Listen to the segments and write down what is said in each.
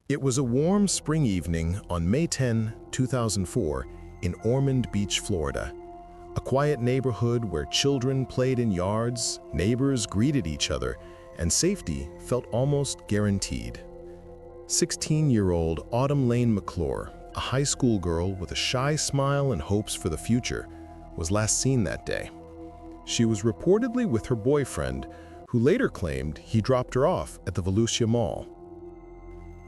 It was a warm spring evening on May 10, 2004, in Ormond Beach, Florida. A quiet neighborhood where children played in yards, neighbors greeted each other, and safety felt almost guaranteed. 16-year-old Autumn Lane McClure, a high school girl with a shy smile and hopes for the future, was last seen that day. She was reportedly with her boyfriend, who later claimed he dropped her off at the Volusia Mall.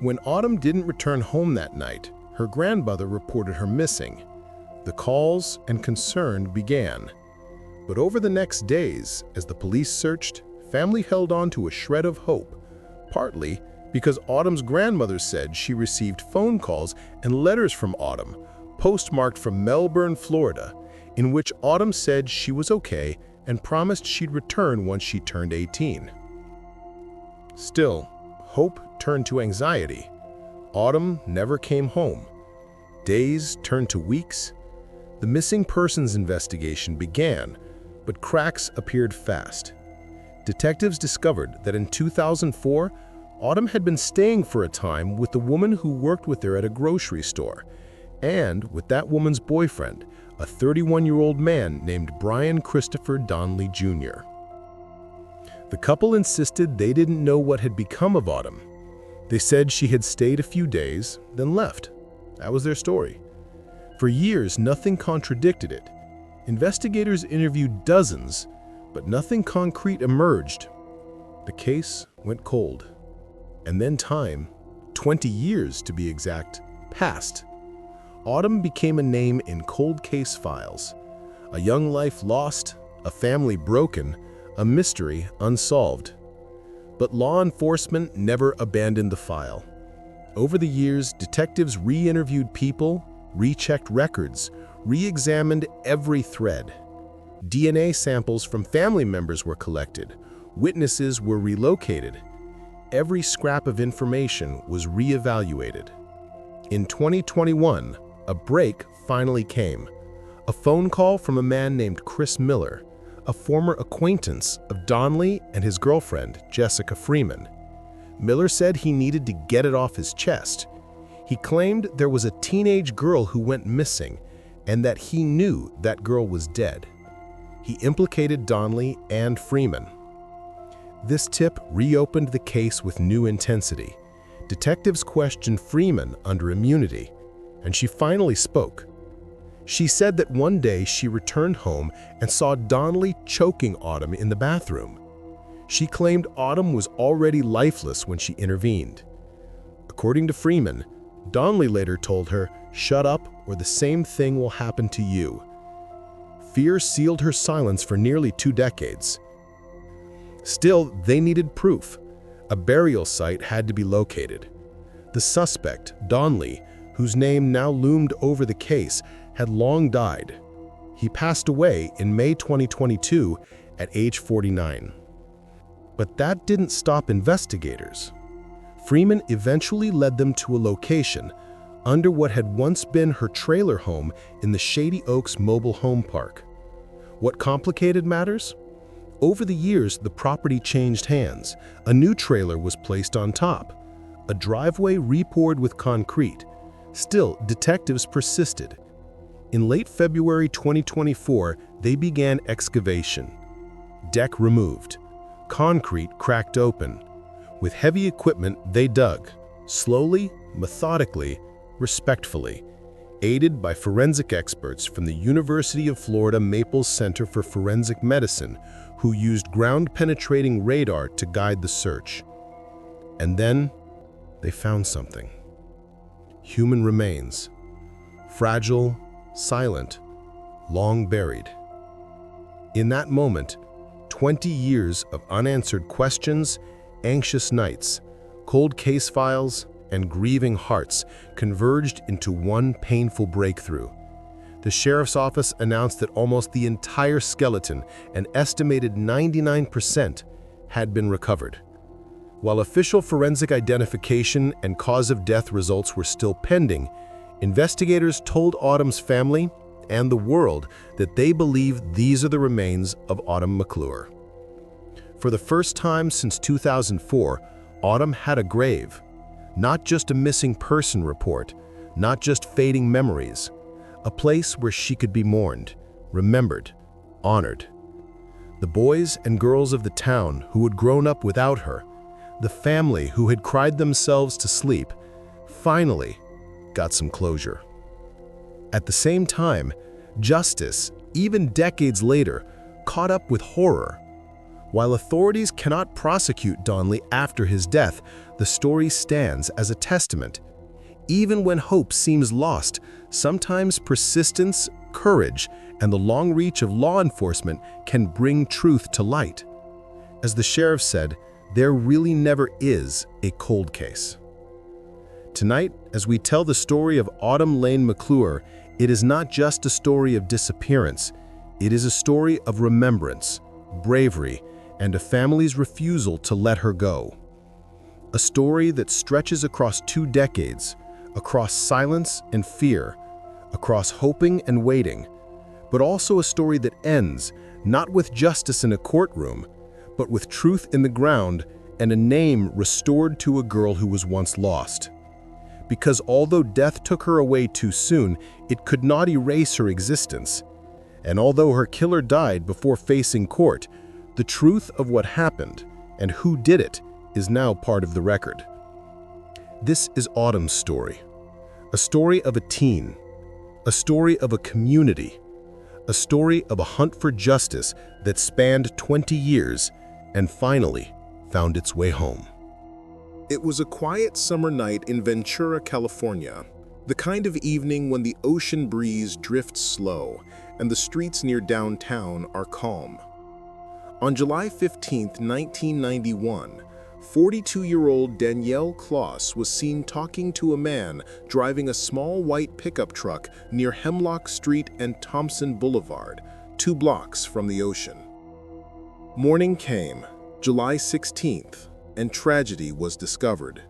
When Autumn didn't return home that night, her grandmother reported her missing. The calls and concern began. But over the next days, as the police searched, family held on to a shred of hope, partly because Autumn's grandmother said she received phone calls and letters from Autumn, postmarked from Melbourne, Florida, in which Autumn said she was okay and promised she'd return once she turned 18. Still, hope turned to anxiety. Autumn never came home. Days turned to weeks. The missing persons investigation began, but cracks appeared fast. Detectives discovered that in 2004, Autumn had been staying for a time with the woman who worked with her at a grocery store, and with that woman's boyfriend, a 31-year-old man named Brian Christopher Donnelly Jr. The couple insisted they didn't know what had become of Autumn. They said she had stayed a few days, then left. That was their story. For years, nothing contradicted it. Investigators interviewed dozens, but nothing concrete emerged. The case went cold. And then time, 20 years to be exact, passed. Autumn became a name in cold case files. A young life lost, a family broken, a mystery unsolved. But law enforcement never abandoned the file. Over the years, detectives re-interviewed people, rechecked records, re-examined every thread. DNA samples from family members were collected. Witnesses were relocated. Every scrap of information was re-evaluated. In 2021, a break finally came. A phone call from a man named Chris Miller, a former acquaintance of Donnelly and his girlfriend, Jessica Freeman. Miller said he needed to get it off his chest. He claimed there was a teenage girl who went missing and that he knew that girl was dead. He implicated Donnelly and Freeman. This tip reopened the case with new intensity. Detectives questioned Freeman under immunity, and she finally spoke. She said that one day she returned home and saw Donnelly choking Autumn in the bathroom. She claimed Autumn was already lifeless when she intervened. According to Freeman, Donnelly later told her, "Shut up or the same thing will happen to you." Fear sealed her silence for nearly 2 decades. Still, they needed proof. A burial site had to be located. The suspect, Donnelly, whose name now loomed over the case, had long died. He passed away in May 2022 at age 49. But that didn't stop investigators. Freeman eventually led them to a location under what had once been her trailer home in the Shady Oaks Mobile Home Park. What complicated matters? Over the years, the property changed hands. A new trailer was placed on top. A driveway re-poured with concrete. Still, detectives persisted. In late February 2024, they began excavation. Deck removed. Concrete cracked open. With heavy equipment, they dug. Slowly, methodically, respectfully. Aided by forensic experts from the University of Florida Maples Center for Forensic Medicine, who used ground-penetrating radar to guide the search. And then, they found something. Human remains. Fragile, silent, long buried. In that moment, 20 years of unanswered questions, anxious nights, cold case files, and grieving hearts converged into one painful breakthrough. The sheriff's office announced that almost the entire skeleton, an estimated 99%, had been recovered. While official forensic identification and cause of death results were still pending, investigators told Autumn's family and the world that they believe these are the remains of Autumn McClure. For the first time since 2004, Autumn had a grave. Not just a missing person report, not just fading memories. A place where she could be mourned, remembered, honored. The boys and girls of the town who had grown up without her, the family who had cried themselves to sleep, finally got some closure. At the same time, justice, even decades later, caught up with horror. While authorities cannot prosecute Donnelly after his death, the story stands as a testament. Even when hope seems lost, sometimes persistence, courage, and the long reach of law enforcement can bring truth to light. As the sheriff said, there really never is a cold case. Tonight, as we tell the story of Autumn Lane McClure, it is not just a story of disappearance. It is a story of remembrance, bravery, and a family's refusal to let her go. A story that stretches across 2 decades, across silence and fear, across hoping and waiting, but also a story that ends not with justice in a courtroom, but with truth in the ground and a name restored to a girl who was once lost. Because although death took her away too soon, it could not erase her existence. And although her killer died before facing court, the truth of what happened and who did it is now part of the record. This is Autumn's story. A story of a teen, a story of a community, a story of a hunt for justice that spanned 20 years and finally found its way home. It was a quiet summer night in Ventura, California, the kind of evening when the ocean breeze drifts slow and the streets near downtown are calm. On July 15, 1991, 42-year-old Danielle Kloss was seen talking to a man driving a small white pickup truck near Hemlock Street and Thompson Boulevard, 2 blocks from the ocean. Morning came, July 16th, and tragedy was discovered.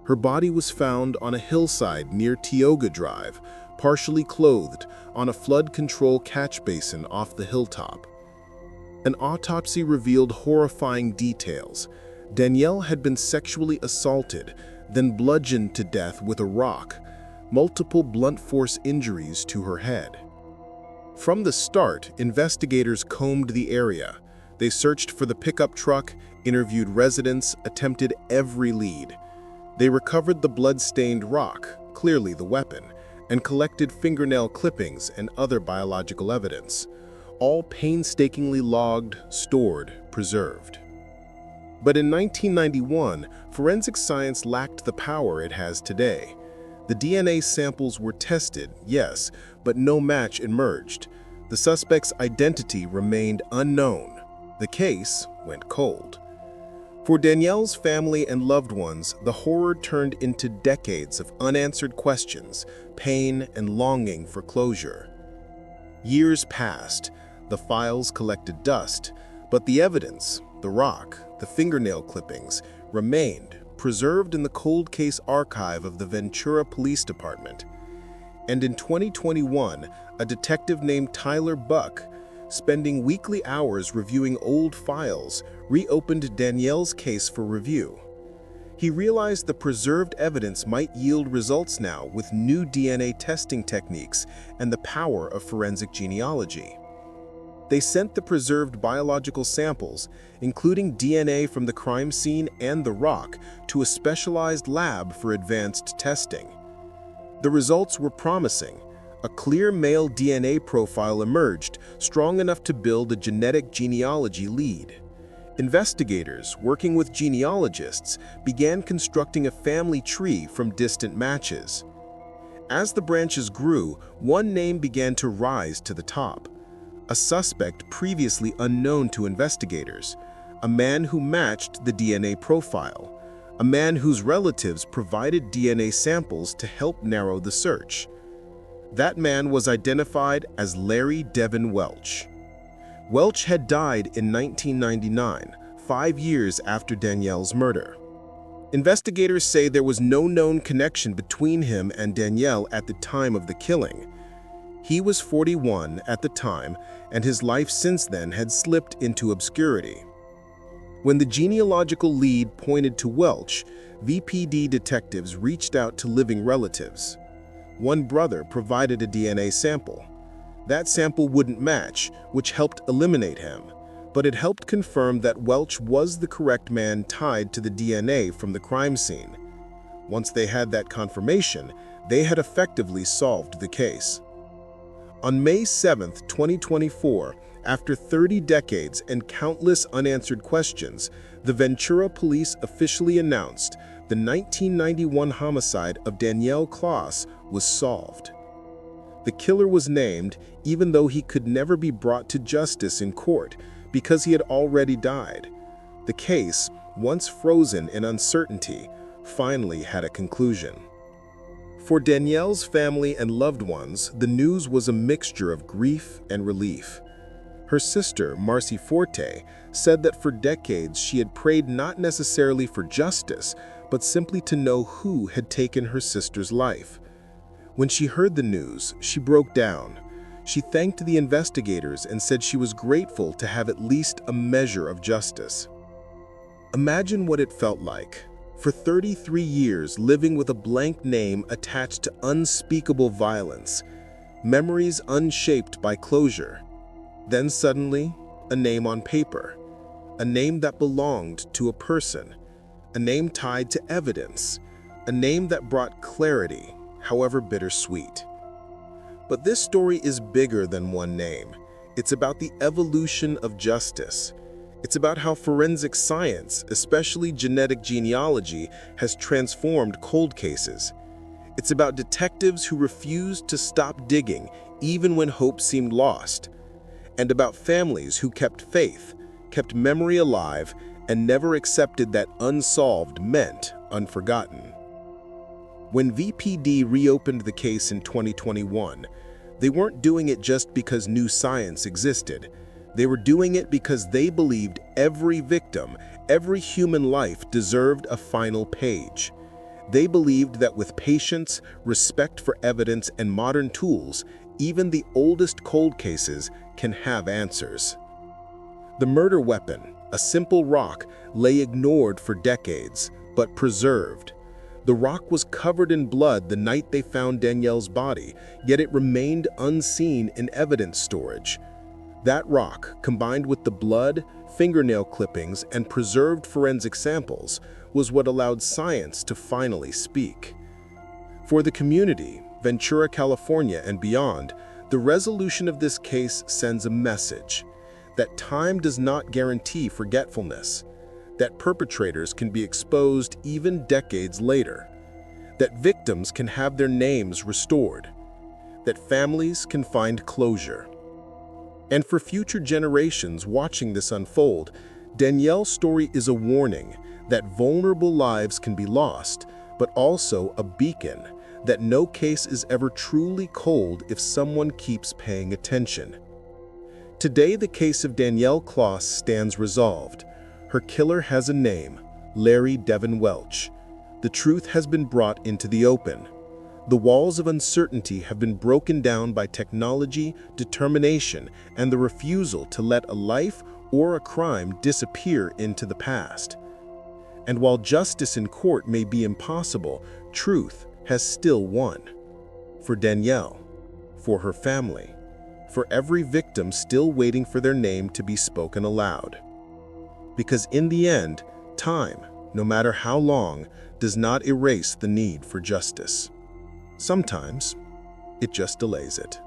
Her body was found on a hillside near Tioga Drive, partially clothed on a flood control catch basin off the hilltop. An autopsy revealed horrifying details. Danielle had been sexually assaulted, then bludgeoned to death with a rock, multiple blunt force injuries to her head. From the start, investigators combed the area. They searched for the pickup truck, interviewed residents, attempted every lead. They recovered the blood-stained rock, clearly the weapon, and collected fingernail clippings and other biological evidence, all painstakingly logged, stored, preserved. But in 1991, forensic science lacked the power it has today. The DNA samples were tested, yes, but no match emerged. The suspect's identity remained unknown. The case went cold. For Danielle's family and loved ones, the horror turned into decades of unanswered questions, pain, and longing for closure. Years passed. The files collected dust, but the evidence, the rock, the fingernail clippings, remained preserved in the cold case archive of the Ventura Police Department. And in 2021, a detective named Tyler Buck, spending weekly hours reviewing old files, reopened Danielle's case for review. He realized the preserved evidence might yield results now with new DNA testing techniques and the power of forensic genealogy. They sent the preserved biological samples, including DNA from the crime scene and the rock, to a specialized lab for advanced testing. The results were promising. A clear male DNA profile emerged, strong enough to build a genetic genealogy lead. Investigators, working with genealogists, began constructing a family tree from distant matches. As the branches grew, one name began to rise to the top. A suspect previously unknown to investigators, a man who matched the DNA profile, a man whose relatives provided DNA samples to help narrow the search. That man was identified as Larry Devin Welch. Welch had died in 1999, 5 years after Danielle's murder. Investigators say there was no known connection between him and Danielle at the time of the killing. He was 41 at the time, and his life since then had slipped into obscurity. When the genealogical lead pointed to Welch, VPD detectives reached out to living relatives. One brother provided a DNA sample. That sample wouldn't match, which helped eliminate him, but it helped confirm that Welch was the correct man tied to the DNA from the crime scene. Once they had that confirmation, they had effectively solved the case. On May 7, 2024, after 30 decades and countless unanswered questions, the Ventura police officially announced the 1991 homicide of Danielle Kloss was solved. The killer was named, even though he could never be brought to justice in court because he had already died. The case, once frozen in uncertainty, finally had a conclusion. For Danielle's family and loved ones, the news was a mixture of grief and relief. Her sister, Marcy Forte, said that for decades she had prayed not necessarily for justice, but simply to know who had taken her sister's life. When she heard the news, she broke down. She thanked the investigators and said she was grateful to have at least a measure of justice. Imagine what it felt like. For 33 years, living with a blank name attached to unspeakable violence, memories unshaped by closure. Then suddenly, a name on paper, a name that belonged to a person, a name tied to evidence, a name that brought clarity, however bittersweet. But this story is bigger than one name. It's about the evolution of justice. It's about how forensic science, especially genetic genealogy, has transformed cold cases. It's about detectives who refused to stop digging even when hope seemed lost. And about families who kept faith, kept memory alive, and never accepted that unsolved meant unforgotten. When VPD reopened the case in 2021, they weren't doing it just because new science existed. They were doing it because they believed every victim, every human life deserved a final page. They believed that with patience, respect for evidence, and modern tools, even the oldest cold cases can have answers. The murder weapon, a simple rock, lay ignored for decades, but preserved. The rock was covered in blood the night they found Danielle's body, yet it remained unseen in evidence storage. That rock, combined with the blood, fingernail clippings, and preserved forensic samples, was what allowed science to finally speak. For the community, Ventura, California, and beyond, the resolution of this case sends a message that time does not guarantee forgetfulness, that perpetrators can be exposed even decades later, that victims can have their names restored, that families can find closure. And for future generations watching this unfold, Danielle's story is a warning that vulnerable lives can be lost, but also a beacon that no case is ever truly cold if someone keeps paying attention. Today, the case of Danielle Kloss stands resolved. Her killer has a name, Larry Devin Welch. The truth has been brought into the open. The walls of uncertainty have been broken down by technology, determination, and the refusal to let a life or a crime disappear into the past. And while justice in court may be impossible, truth has still won. For Danielle, for her family, for every victim still waiting for their name to be spoken aloud. Because in the end, time, no matter how long, does not erase the need for justice. Sometimes, it just delays it.